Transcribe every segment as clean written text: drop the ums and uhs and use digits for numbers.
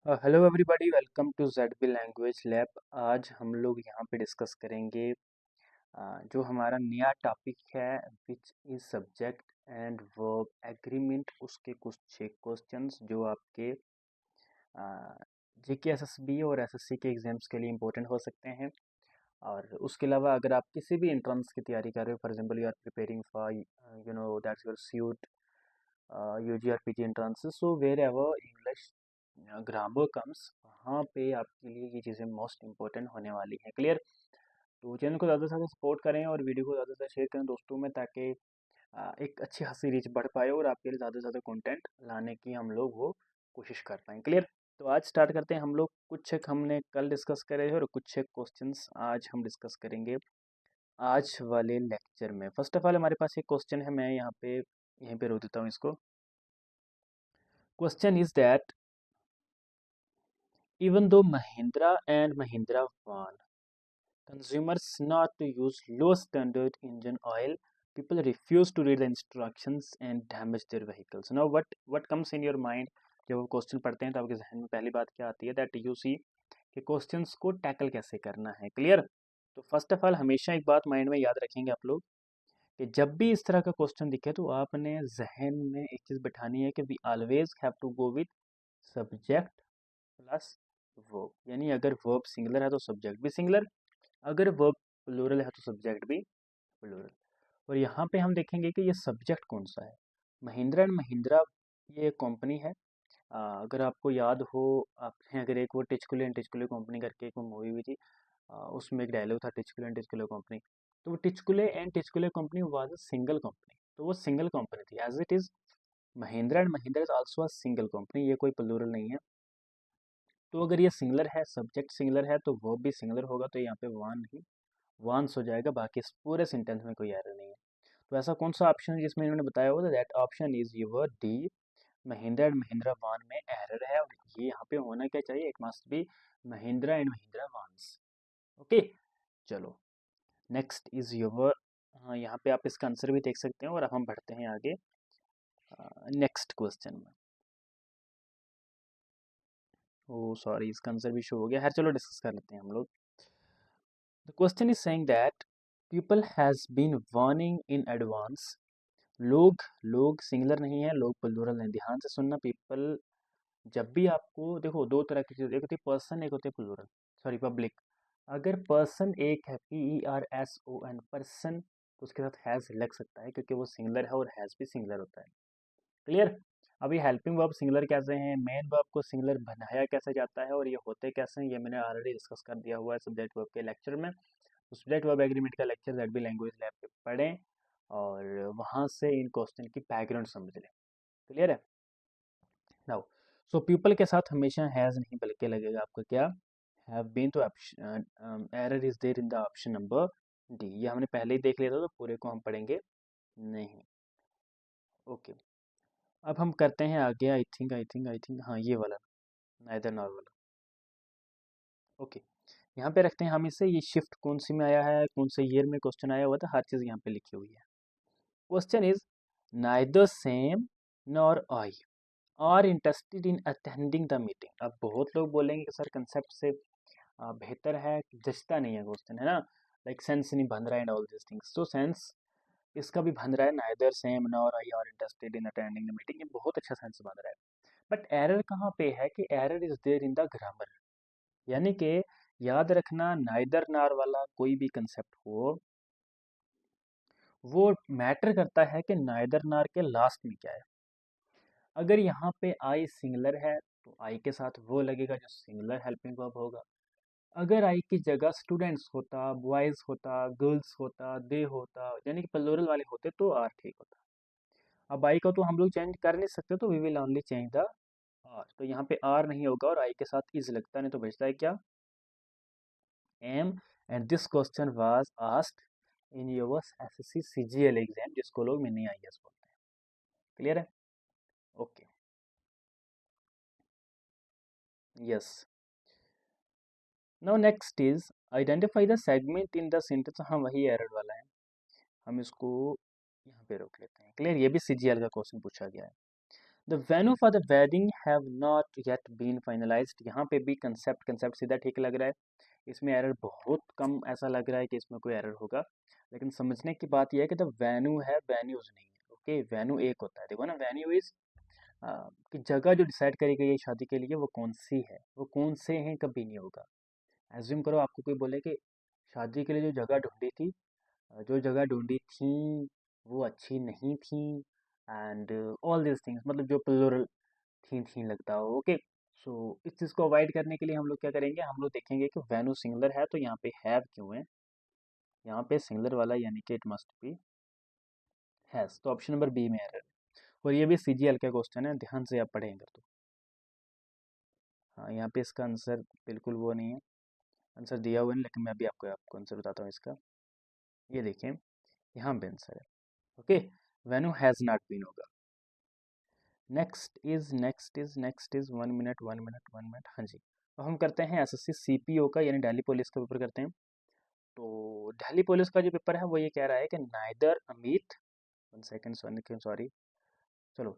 Hello everybody, welcome to ZB language lab. आज हम लोग यहाँ पे डिस्कस करेंगे जो हमारा नया टॉपिक है, which is subject and verb agreement. उसके कुछ 6 क्वेश्चंस जो आपके जीके एसएसबी और एसएससी के एग्जाम्स के लिए इंपॉर्टेंट हो सकते हैं। और उसके अलावा अगर आप किसी भी एंट्रेंस की तैयारी कर रहे हो, for example you are preparing for that's your suit UG और PG entrances, so wherever English grammar comes, वहाँ पे आपके लिए ये चीज़ें मोस्ट इंपॉर्टेंट होने वाली हैं। क्लियर? तो चैनल को ज़्यादा से ज़्यादा सपोर्ट करें और वीडियो को ज़्यादा से ज़्यादा शेयर करें दोस्तों में, ताकि एक अच्छी खासी रीच बढ़ पाए और आपके लिए ज़्यादा से ज़्यादा कंटेंट लाने की हम लोग वो कोशिश कर पाएँ। क्लियर? तो आज स्टार्ट करते हैं। हम लोग कुछ एक हमने कल डिस्कस करे हैं और कुछ एक क्वेश्चंस आज हम डिस्कस करेंगे आज वाले लेक्चर में। फर्स्ट ऑफ ऑल हमारे पास एक क्वेश्चन है, मैं यहीं पे रोक देता हूँ इसको। Question is that even though Mahindra and Mahindra warn consumers not to use low standard engine oil, people refuse to read the instructions and damage their vehicles. Now what comes in your mind जब वो question पढ़ते हैं तो आपके जहन में पहली बात क्या आती है? दैट यू सी कि क्वेश्चंस को टैकल कैसे करना है। क्लियर? तो फर्स्ट ऑफ ऑल हमेशा एक बात माइंड में याद रखेंगे आप लोग कि जब भी इस तरह का क्वेश्चन दिखे तो आपने जहन में एक चीज़ बिठानी है कि we always have to go with subject plus verb. यानी अगर वर्ब सिंगुलर है तो सब्जेक्ट भी सिंगुलर, अगर वर्ब प्लूरल है तो सब्जेक्ट भी प्लूरल। और यहाँ पे हम देखेंगे कि ये सब्जेक्ट कौन सा है। महिंद्रा एंड महिंद्रा ये कंपनी है। अगर आपको याद हो, आपने अगर एक वो टिचकुले एंड टिचकुले कंपनी करके एक मूवी भी थी, उसमें एक डायलॉग था टिचकुले एंड टिचकुले कंपनी। तो वो Tichkule and Tichkule company was a single company, तो वो सिंगल कंपनी थी। As it is Mahindra and Mahindra is also a single company, ये कोई प्लूरल नहीं है। तो अगर ये सिंगुलर है, सब्जेक्ट सिंगुलर है, तो वर्ब भी सिंगुलर होगा, तो यहाँ पे वान नहीं वांस हो जाएगा। बाकी इस पूरे सेंटेंस में कोई एरर नहीं है। तो ऐसा कौन सा ऑप्शन है जिसमें इन्होंने बताया हुआ था? That option is your D, Mahindra and Mahindra वान में एरर है। और ये यहाँ पे होना क्या चाहिए? It must be Mahindra and Mahindra wants. Okay, चलो नेक्स्ट इज योर, हाँ यहाँ पे आप इसका आंसर भी देख सकते हैं। और अब हम बढ़ते हैं आगे नेक्स्ट क्वेश्चन में। ओ सॉरी, इसका आंसर भी शो हो गया है। चलो डिस्कस कर लेते हैं हम लोग। The question is saying that people has been warning in advance. लोग लोग सिंगुलर नहीं है, लोग प्लूरल है। ध्यान से सुनना पीपल। जब भी आपको देखो, दो तरह की चीज़, एक होती है पर्सन, एक होती है प्लूरल, सॉरी पब्लिक। अगर पर्सन एक है, PERSON पर्सन, तो उसके साथ हैज़ लग सकता है क्योंकि वो सिंगुलर है और हैज़ भी सिंगुलर होता है। क्लियर? अभी हेल्पिंग वर्ब सिंगुलर कैसे हैं, मेन वर्ब को सिंगुलर बनाया कैसे जाता है और ये होते कैसे हैं, ये मैंने ऑलरेडी डिस्कस कर दिया हुआ है सब्जेक्ट वर्ब के लेक्चर में। सब्जेक्ट वर्ब एग्रीमेंट का लेक्चर ZB लैंग्वेज लैब पे पढ़ें और वहाँ से इन क्वेश्चन की बैकग्राउंड समझ लें। क्लियर है? नाउ सो पीपल के साथ हमेशा हैज़ नहीं बल्कि लगेगा आपका क्या? Have been. तो error is there in the option number D. ये हमने पहले ही देख लिया था, तो पूरे को हम पढ़ेंगे नहीं। ओके, अब हम करते हैं आगे। आई थिंक हाँ ये वाला, नाइदर नॉर वाला। ओके, यहाँ पे रखते हैं हम इसे। ये शिफ्ट कौन सी में आया है, कौन से ईयर में क्वेश्चन आया हुआ था, हर चीज़ यहाँ पे लिखी हुई है। Question is neither same nor I R interested in attending the meeting. अब बहुत लोग बोलेंगे कि सर कंसेप्ट से बेहतर है, जचता नहीं है क्वेश्चन, है ना, लाइक सेंस नहीं बन रहा है एंड ऑल दिस थिंग्स। तो सेंस इसका भी बन रहा है, neither same nor I R interested in attending the meeting, ये बहुत अच्छा सेंस बन रहा है। बट एरर कहाँ पे है कि error is there in the grammar. यानी कि याद रखना, नाइदर नार वाला कोई भी कंसेप्ट हो, वो मैटर करता है कि नाइदर नार के लास्ट में क्या है। अगर यहाँ पे आई सिंगुलर है तो आई के साथ वो लगेगा जो सिंगुलर हेल्पिंग वर्ब होगा। अगर आई की जगह स्टूडेंट्स होता, बॉयज होता, गर्ल्स होता, दे होता, यानी कि प्लूरल वाले होते, तो आर ठीक होता। अब आई को तो हम लोग चेंज कर नहीं सकते, तो we will only change the are. तो यहाँ पे आर नहीं होगा और आई के साथ इज लगता, नहीं तो बचता है क्या? M. And this question was asked in your SSC CGL exam, जिसको लोग मिनी IAS बोलते हैं। क्लियर है? Okay, yes. Now next is identify the segment in the sentence. हाँ वही एरर वाला है, हम इसको यहाँ पे रोक लेते हैं। क्लियर? ये भी CGL का क्वेश्चन पूछा गया है। The venue for the wedding have not yet been finalised. यहाँ पे भी कंसेप्ट कंसेप्ट सीधा ठीक लग रहा है, इसमें एरर बहुत कम ऐसा लग रहा है कि इसमें कोई एरर होगा। लेकिन समझने की बात यह है कि द वेन्यू है, वेन्यूज नहीं है। ओके, वेन्यू एक होता है, देखो ना, वेन्यू इज कि जगह जो डिसाइड करी गई है शादी के लिए वो कौन सी है, वो कौन से हैं कभी नहीं होगा। एज्यूम करो आपको कोई बोले कि शादी के लिए जो जगह ढूंढी थी, जो जगह ढूंढी थी वो अच्छी नहीं थी, एंड ऑल दिस थिंग्स, मतलब जो प्लूरल थी लगता हो। ओके, सो इस चीज़ को अवॉइड करने के लिए हम लोग क्या करेंगे, हम लोग देखेंगे कि वेन्यू सिंगुलर है तो यहाँ पे हैव क्यों है, यहाँ पे सिंगुलर वाला यानी कि इट मस्ट बी हैज़। तो ऑप्शन नंबर बी में एरर। और ये भी सीजीएल का क्वेश्चन है, ध्यान से आप पढ़ेंगे तो। हाँ, यहाँ पे इसका आंसर बिल्कुल वो नहीं है, आंसर दिया हुआ नहीं, लेकिन मैं भी आपको आपको आंसर बताता हूँ इसका। ये देखिए, यहाँ पे आंसर है। Okay, venue has not been होगा। Next is 1 minute 1 minute 1 minute. हाँ जी, अब हम करते हैं एसएससी सीपीओ का यानी दिल्ली पुलिस का पेपर करते हैं। तो दिल्ली पुलिस का जो पेपर है वो ये कह रहा है कि नाइदर अमित, 1 सेकेंड सॉरी, चलो,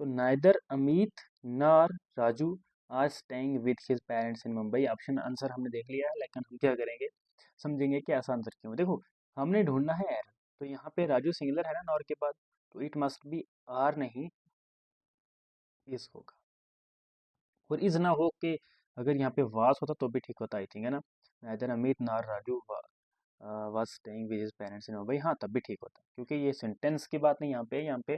तो neither Amit nor Raju are staying with his parents in Mumbai. Option answer हमने देख लिया है, लेकिन हम क्या करेंगे, समझेंगे कि ऐसा आंसर क्यों है। देखो, हमने ढूंढना है एरर, तो यहाँ पे राजू सिंगुलर है ना नॉर के बाद, तो इट मस्ट बी आर नहीं इस होगा। और इज ना हो कि अगर यहाँ पे वास होता तो भी ठीक होता, आई थिंक, है ना। Neither Amit nor Raju was staying with his parents in Mumbai, हाँ तब भी ठीक होता, क्योंकि ये सेंटेंस की बात नहीं यहाँ पे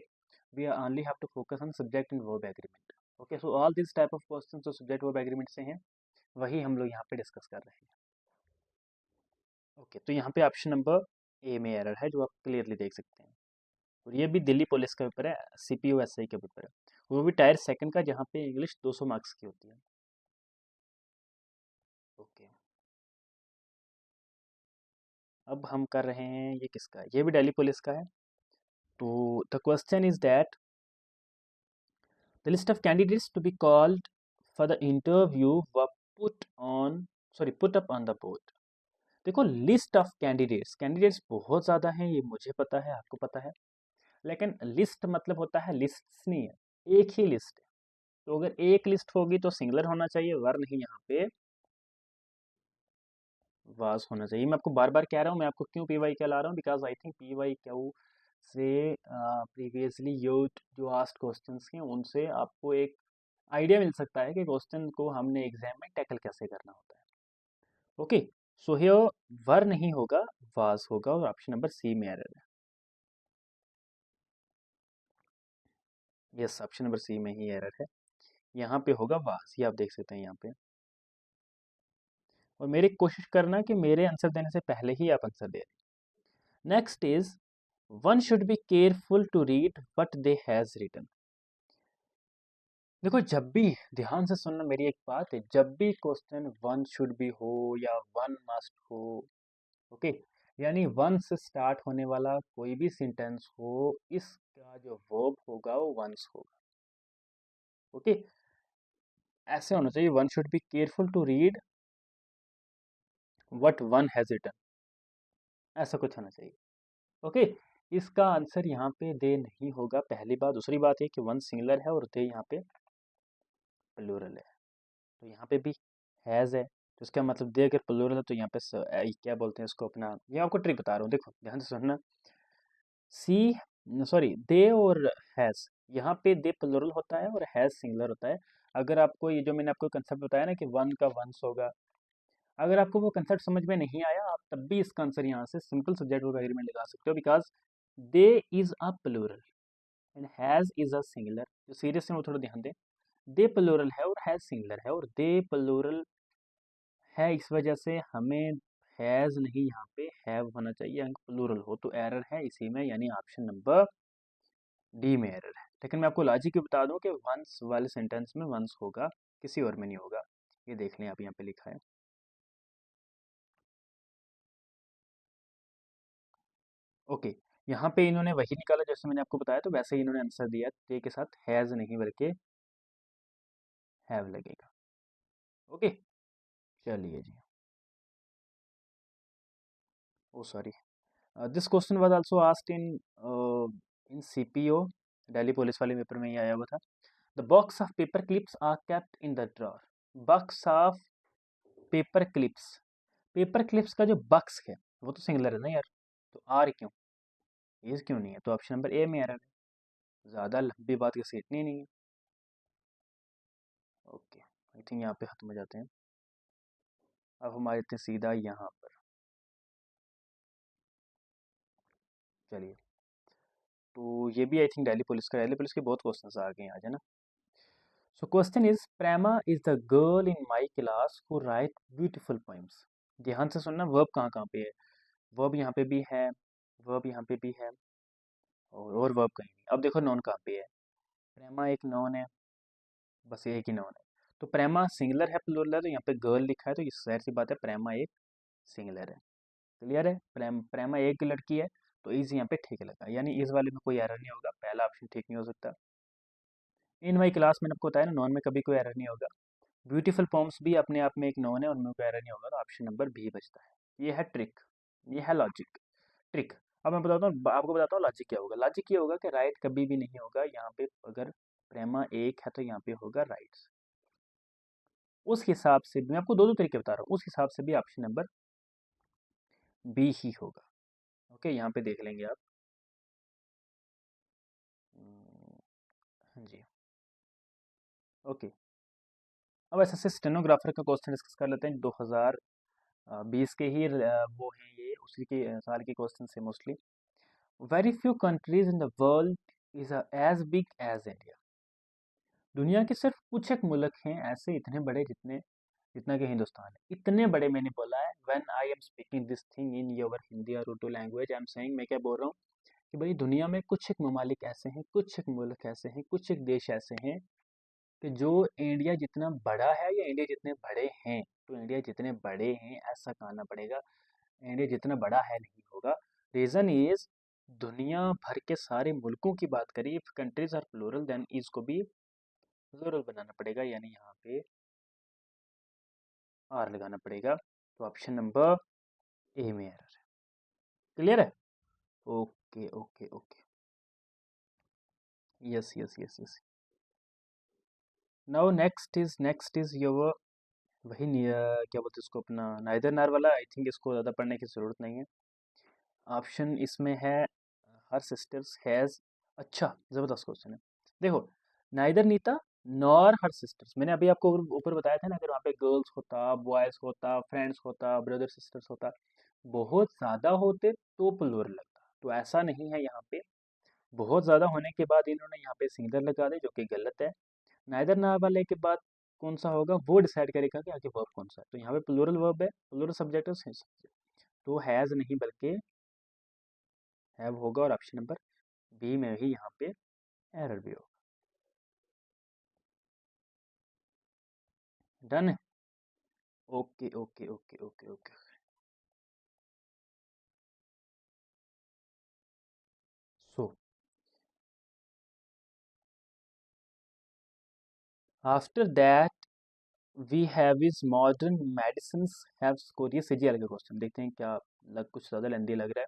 we only have to focus on subject and verb agreement. Okay, so all this type of question जो सब्जेक्ट वर्ब एग्रीमेंट से हैं वही हम लोग यहाँ पे डिस्कस कर रहे हैं। ओके, तो यहाँ पे ऑप्शन नंबर ए में एरर है, जो आप क्लियरली देख सकते हैं। और ये भी दिल्ली पुलिस का पेपर है, सीपीओ एसआई का पेपर है, वो भी टायर सेकंड का, जहाँ पे इंग्लिश 200 मार्क्स की होती है। ओके, अब हम कर रहे हैं, ये किसका है, ये भी दिल्ली पुलिस का है। तो the question is that the list of candidates to be called for the interview were put on put up on the board. देखो, लिस्ट ऑफ कैंडिडेट्स, कैंडिडेट्स बहुत ज़्यादा हैं, ये मुझे पता है, आपको पता है, लेकिन लिस्ट मतलब होता है लिस्ट्स नहीं है, एक ही लिस्ट है। तो अगर एक लिस्ट होगी तो सिंगुलर होना चाहिए, वर नहीं, यहाँ पे वाज होना चाहिए। मैं आपको बार बार कह रहा हूँ, मैं आपको क्यों पी वाई क्या ला रहा हूँ, because I think P Y Q से प्रीवियसली जो आस्ट क्वेश्चंस हैं उनसे आपको एक आइडिया मिल सकता है कि क्वेश्चन को हमने एग्जाम में टैकल कैसे करना होता है। ओके, सो हियर वर नहीं होगा, वाज होगा, और ऑप्शन नंबर सी में एरर है। यस, ऑप्शन नंबर सी में ही एरर है, यहाँ पे होगा वाज, ये आप देख सकते हैं यहाँ पे। और मेरी कोशिश करना कि मेरे आंसर देने से पहले ही आप आंसर दे दें। Next is one should be careful to read what they has written. देखो, जब भी, ध्यान से सुनना मेरी एक बात है, जब भी क्वेश्चन वन शुड बी हो या वन मस्ट हो, ओके, यानी वन से स्टार्ट होने वाला कोई भी सेंटेंस हो, इसका जो वर्ब होगा वो वंस होगा। ओके, ऐसे होना चाहिए, one should be careful to read what one has written, ऐसा कुछ होना चाहिए। ओके, इसका आंसर यहाँ पे दे नहीं होगा, पहली बात। दूसरी बात है कि वन सिंगुलर है और दे यहाँ पे प्लूरल है, तो यहाँ पे भी हैज़ है, तो इसका मतलब दे अगर प्लूरल है तो यहाँ पे क्या बोलते हैं इसको, अपना, ये आपको ट्रिक बता रहा हूँ, देखो ध्यान से सुनना। सी दे और हैज़, यहाँ पे दे प्लूरल होता है और हैज़ सिंगुलर होता है। अगर आपको ये जो मैंने आपको कंसेप्ट बताया ना कि वन का वंस होगा, अगर आपको वो कंसेप्ट समझ में नहीं आया, आप तब भी इसका आंसर यहाँ से सिंपल सब्जेक्ट वर्ब एग्रीमेंट लगा सकते हो, because they is a plural and has is a singular. जो सीरियस है वो थोड़ा ध्यान दें, दे प्लूरल है और हैज़ सिंगुलर है, और दे प्लूरल है, इस वजह से हमें हैज़ नहीं, यहाँ पे हैव होना चाहिए, अगर प्लूरल हो तो एरर है इसी में, यानी ऑप्शन नंबर डी में एरर है। लेकिन मैं आपको लॉजिक भी बता दूं कि वंस वाले सेंटेंस में वंस होगा, किसी और में नहीं होगा। ये देख लें आप, यहाँ पे लिखा है। ओके, यहाँ पे इन्होंने वही निकाला जैसे मैंने आपको बताया, तो वैसे ही इन्होंने आंसर दिया, दे के साथ हैज़ नहीं बल्कि हैव लगेगा। ओके, चलिए जी। Oh sorry, this question was also asked in in CPO, Delhi police वाले पेपर में ही आया हुआ था। The box of paper clips are kept in the drawer. Box of paper clips का जो बक्स है वो तो सिंगलर है ना यार, तो आर क्यों, इज क्यों नहीं है, तो ऑप्शन नंबर ए में एरर है। ज़्यादा लंबी बात की सीटनी नहीं है। ओके, आई थिंक यहाँ पे खत्म हो जाते हैं। अब हम आ जाते हैं सीधा यहाँ पर। चलिए, तो ये भी आई थिंक दिल्ली पुलिस के बहुत क्वेश्चन आ गए हैं आज, है ना। So question is, Prema is the girl in my class who right beautiful poems. ध्यान से सुनना, वर्ब कहाँ कहाँ पे है। वर्ब यहाँ पे भी है, वर्ब यहाँ पे भी है, और वर्ब कहीं नहीं। अब देखो नॉन कहाँ पे है। प्रेमा एक नॉन है, बस एक ही नॉन है। तो प्रेमा सिंगलर है प्लूरल है, यहाँ पे गर्ल लिखा है, तो ये जाहिर सी बात है प्रेमा एक सिंगलर है। क्लियर है, प्रेमा एक लड़की है, तो इज यहाँ पे ठीक लगा, यानी इस वाले में कोई एरर नहीं होगा, पहला ऑप्शन ठीक नहीं हो सकता। इन माई क्लास मैंने आपको बताया ना, नॉन में कभी कोई एरर नहीं होगा। ब्यूटीफुल पॉम्स भी अपने आप में एक नॉन है, उनमें कोई एरर नहीं होगा, तो ऑप्शन नंबर बी बचता है। ये है ट्रिक, ये है लॉजिक, ट्रिक। अब मैं बताता हूँ, आपको बताता हूँ लॉजिक क्या होगा। लॉजिक ये होगा कि राइट कभी भी नहीं होगा यहाँ पे, अगर प्रेमा एक है तो यहाँ पे होगा राइट। उस हिसाब से मैं आपको दो दो तरीके बता रहा हूँ, उस हिसाब से भी ऑप्शन नंबर बी ही होगा। ओके, यहाँ पे देख लेंगे आप। हाँ जी, ओके। अब ऐसे से स्टेनोग्राफर का क्वेश्चन डिस्कस कर लेते हैं। 2020 के ही वो हैं ये, उसी के साल के क्वेश्चन है mostly. Very few countries in the world is as big as India. दुनिया के सिर्फ कुछ एक मुल्क हैं ऐसे इतने बड़े जितने जितना कि हिंदुस्तान है। इतने बड़े मैंने बोला है। When I am speaking this thing in your Hindi और Urdu language, I am saying, मैं क्या बोल रहा हूँ कि भाई दुनिया में कुछ एक ममालिक ऐसे हैं, कुछ एक मुल्क ऐसे हैं, कुछ एक देश ऐसे हैं कि जो इंडिया जितना बड़ा है या इंडिया जितने बड़े हैं, तो इंडिया जितने बड़े हैं ऐसा कहना पड़ेगा, इंडिया जितना बड़ा है नहीं होगा। रीज़न इज, दुनिया भर के सारे मुल्कों की बात करें, if countries are plural then is को भी प्लूरल बनाना पड़ेगा, यानी यहाँ पे आर लगाना पड़ेगा। तो ऑप्शन नंबर ए में एरर है। क्लियर है, okay okay okay, yes yes yes yes. Now next is your, वही क्या बोलते हैं उसको, अपना नाइदर नार वाला। आई थिंक इसको ज़्यादा पढ़ने की ज़रूरत नहीं है। ऑप्शन इसमें है हर सिस्टर्स हैज़। अच्छा, ज़बरदस्त क्वेश्चन है। देखो, neither Nita nor her sisters, मैंने अभी आपको ऊपर बताया था ना, अगर वहाँ पे गर्ल्स होता, बॉयज़ होता, फ्रेंड्स होता, ब्रदर सिस्टर्स होता, बहुत ज़्यादा होते तो प्लूरल लगता। तो ऐसा नहीं है यहाँ पे, बहुत ज़्यादा होने के बाद इन्होंने यहाँ पे सिंगलर लगा दे, जो कि गलत है। नाइदर नार वाले के बाद कौन सा होगा वो डिसाइड करेगा कि आगे वर्ब कौन सा है। तो यहाँ पे प्लूरल वर्ब है, प्लूरल सब्जेक्ट है, सब्जेक्ट, तो हैज़ नहीं बल्कि हैव होगा, और ऑप्शन नंबर बी में ही यहाँ पे एरर भी होगा। डन है, okay okay okay okay okay. So after that we have is modern medicine have score. ये सीजीएल का क्वेश्चन, देखते हैं क्या कुछ ज़्यादा लेंदी लग रहा है।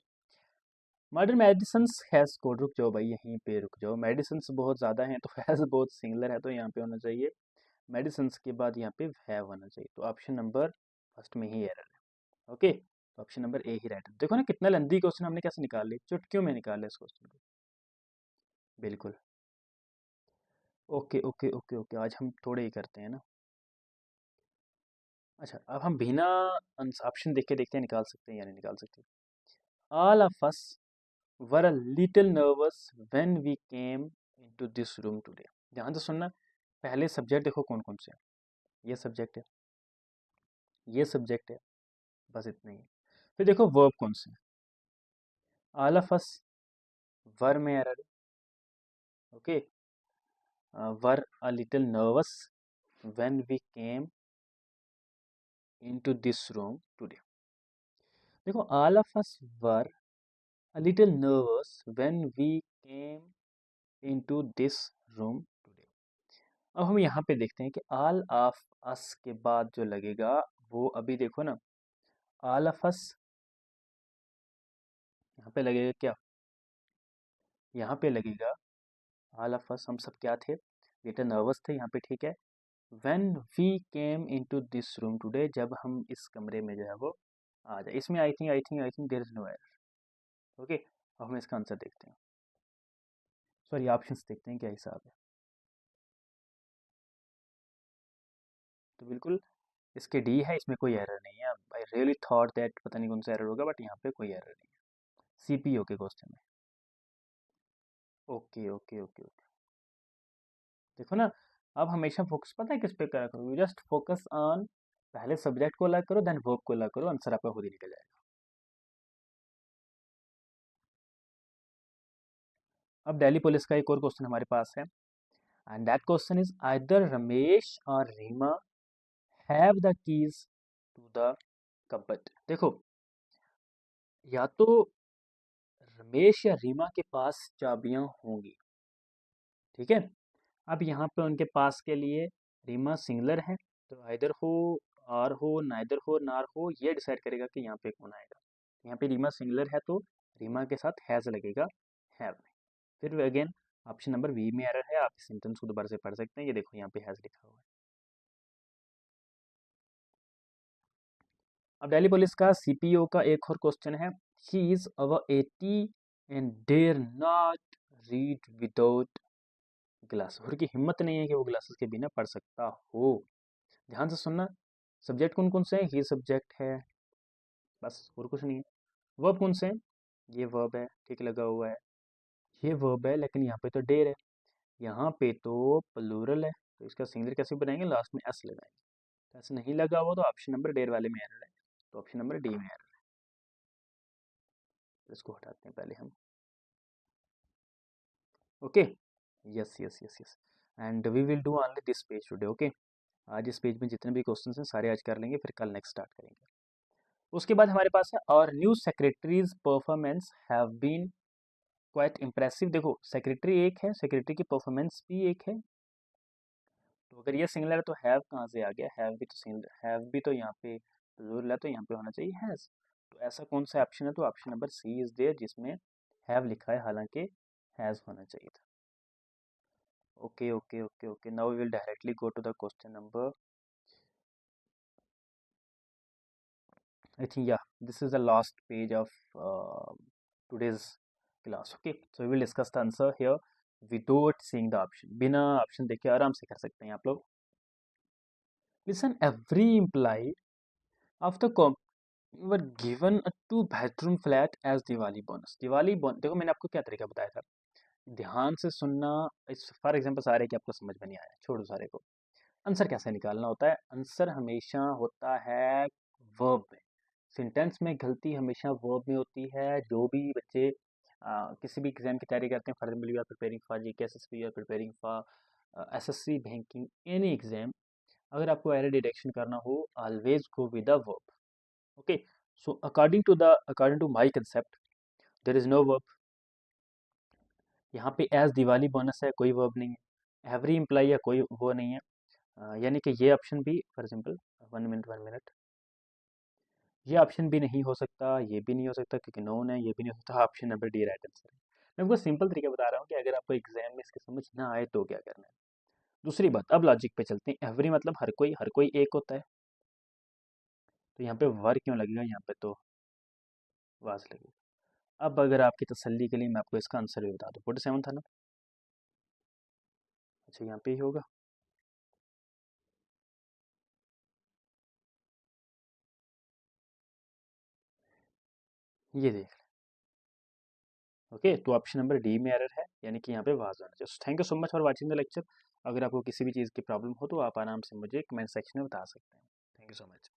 मॉडर्न मेडिसिन हैज स्कोर, रुक जाओ भाई यहीं पे रुक जाओ, मेडिसिन बहुत ज़्यादा हैं तो हैज़ बहुत सिंगलर है, तो यहाँ पे होना चाहिए मेडिसिन के बाद यहाँ पे हैव होना चाहिए, तो ऑप्शन नंबर फर्स्ट में ही एरर है। ओके, तो option number A he right है। देखो ना कितना लेंदी क्वेश्चन हमने कैसे निकाल लिया, चुटकियों में निकाल लिया इस क्वेश्चन को। बिल्कुल, ओके ओके ओके ओके, आज हम थोड़े ही करते हैं ना। अच्छा, अब हम बिना ऑप्शन देख के देखते हैं निकाल सकते हैं या नहीं निकाल सकते। All of us were a little nervous when we came into this room today. ध्यान से सुनना, पहले सब्जेक्ट देखो कौन कौन से हैं। ये सब्जेक्ट है, ये सब्जेक्ट है, बस इतना ही है। फिर देखो वर्ब कौन से हैं। ऑल ऑफ अस, वर में एरर है। Okay, were a little nervous when we came into this room today. देखो, all of us were a little nervous when we came into this room today। अब हम यहाँ पे देखते हैं कि all of us के बाद जो लगेगा वो, अभी देखो ना, all of us यहाँ पे लगेगा क्या, यहाँ पे लगेगा ऑल ऑफ अस, हम सब क्या थे, लिटिल नर्वस थे यहाँ पे, ठीक है। When we came into this room today, जब हम इस कमरे में जो है वो आ जाए। इसमें I think there is no error. Okay, अब हम इसका आंसर देखते हैं, सॉरी ऑप्शंस देखते हैं क्या हिसाब है। तो बिल्कुल इसके डी है, इसमें कोई एरर नहीं है। आई रियली थॉट दैट पता नहीं कौन सा एरर होगा, बट यहाँ पे कोई एरर नहीं है सीपीओ के क्वेश्चन में। ओके ओके ओके ओके, देखो ना, अब हमेशा फोकस पता है किस पे करा करो, यू जस्ट फोकस ऑन, पहले सब्जेक्ट को अलग करो देन वर्ब को अलग करो, आंसर आपका खुद ही निकल जाएगा। अब दिल्ली पुलिस का एक और क्वेश्चन हमारे पास है, and that question is either Ramesh or Reema have the keys to the cupboard. देखो, या तो रमेश या रीमा के पास चाबियां होंगी, ठीक है। अब यहाँ पे उनके पास के लिए रीमा सिंगलर है, तो आइदर हो, आर हो, नाइदर हो, नार हो, ये डिसाइड करेगा कि यहाँ पे कौन आएगा। यहाँ पे रीमा सिंगलर है तो रीमा के साथ हैज़ लगेगा, हैव में। फिर अगेन ऑप्शन नंबर बी में एरर है, आप इस सेंटेंस को दोबारा से पढ़ सकते हैं, ये देखो यहाँ पे हैज़ लिखा हुआ है। अब दिल्ली पुलिस का सीपीओ का एक और क्वेश्चन है, he is over 80 and dare not read without glass. और की हिम्मत नहीं है कि वो ग्लासेस के बिना पढ़ सकता हो। ध्यान से सुनना, सब्जेक्ट कौन कौन से हैं, ये सब्जेक्ट है, बस और कुछ नहीं है। वर्ब कौन से हैं, ये वर्ब है, ठीक लगा हुआ है, ये वर्ब है, लेकिन यहाँ पे तो डेर है, यहाँ पे तो प्लूरल है, तो इसका सिंगलर कैसे बनाएंगे, लास्ट में एस लगाएंगे। एस नहीं लगा हुआ तो ऑप्शन नंबर डेर वाले में एरर है, तो ऑप्शन नंबर डी में एरर है। तो इसको हटाते हैं पहले हम। Okay, yes yes yes yes, and we will do only this page today. Okay, आज इस पेज में जितने भी क्वेश्चन हैं सारे आज कर लेंगे, फिर कल नेक्स्ट स्टार्ट करेंगे। उसके बाद हमारे पास है और new secretary's performance have been quite impressive. देखो सेक्रेटरी एक है, सेक्रेटरी की परफॉर्मेंस भी एक है, तो अगर ये सिंगलर है तो हैव कहाँ से आ गया, हैव भी तो सिंगलर, हैव भी तो यहाँ पे प्लूरल है, तो यहाँ पे होना चाहिए हैज़। तो ऐसा कौन सा ऑप्शन है, तो option number C is there, जिसमें हैव लिखा है, हालांकि हैज़ होना चाहिए था। Okay okay okay okay, now we will directly go to the question number, I think yeah, this is the last page of today's class. Okay, so we will discuss the answer here without seeing the option. बिना option देखे आराम से कर सकते हैं आप लोग। Listen, every employee of the company were given a 2 bedroom flat as Diwali bonus. Diwali bonus, देखो मैंने आपको क्या तरीका बताया था, ध्यान से सुनना। इस फॉर एग्जाम्पल सारे कि आपको समझ में नहीं आया, छोड़ो सारे को। आंसर कैसे निकालना होता है, आंसर हमेशा होता है वर्ब में। सेंटेंस में गलती हमेशा वर्ब में होती है। जो भी बच्चे किसी भी एग्जाम की तैयारी करते हैं, for example you are preparing for GK SSB, you are preparing for SSC banking, any exam, अगर आपको एरर डिटेक्शन करना हो, always go with the verb. Okay, so according to my concept there is no verb. यहाँ पे as Diwali bonus है, कोई verb नहीं है। एवरी एम्प्लॉई है, कोई वो नहीं है। यानी कि ये ऑप्शन भी, फॉर एग्जाम्पल 1 मिनट, ये ऑप्शन भी नहीं हो सकता, ये भी नहीं हो सकता क्योंकि नोन है, ये भी नहीं हो सकता, option number D right answer है। मैं आपको सिंपल तरीका बता रहा हूँ कि अगर आपको एग्जाम में इसकी समझ ना आए तो क्या करना है। दूसरी बात, अब लॉजिक पे चलते हैं। एवरी मतलब हर कोई एक होता है, तो यहाँ पे वर क्यों लगेगा, यहाँ पे तो वाज लगेगा। अब अगर आपकी तसल्ली के लिए मैं आपको इसका आंसर भी बता दूँ, 47 था ना, अच्छा यहाँ पे ही होगा। ये देख, ओके, तो ऑप्शन नंबर डी में एरर है, यानी कि यहाँ पे वाज आना चाहिए। Thank you so much for watching the lecture. अगर आपको किसी भी चीज़ की प्रॉब्लम हो तो आप आराम से मुझे कमेंट सेक्शन में बता सकते हैं। Thank you so much.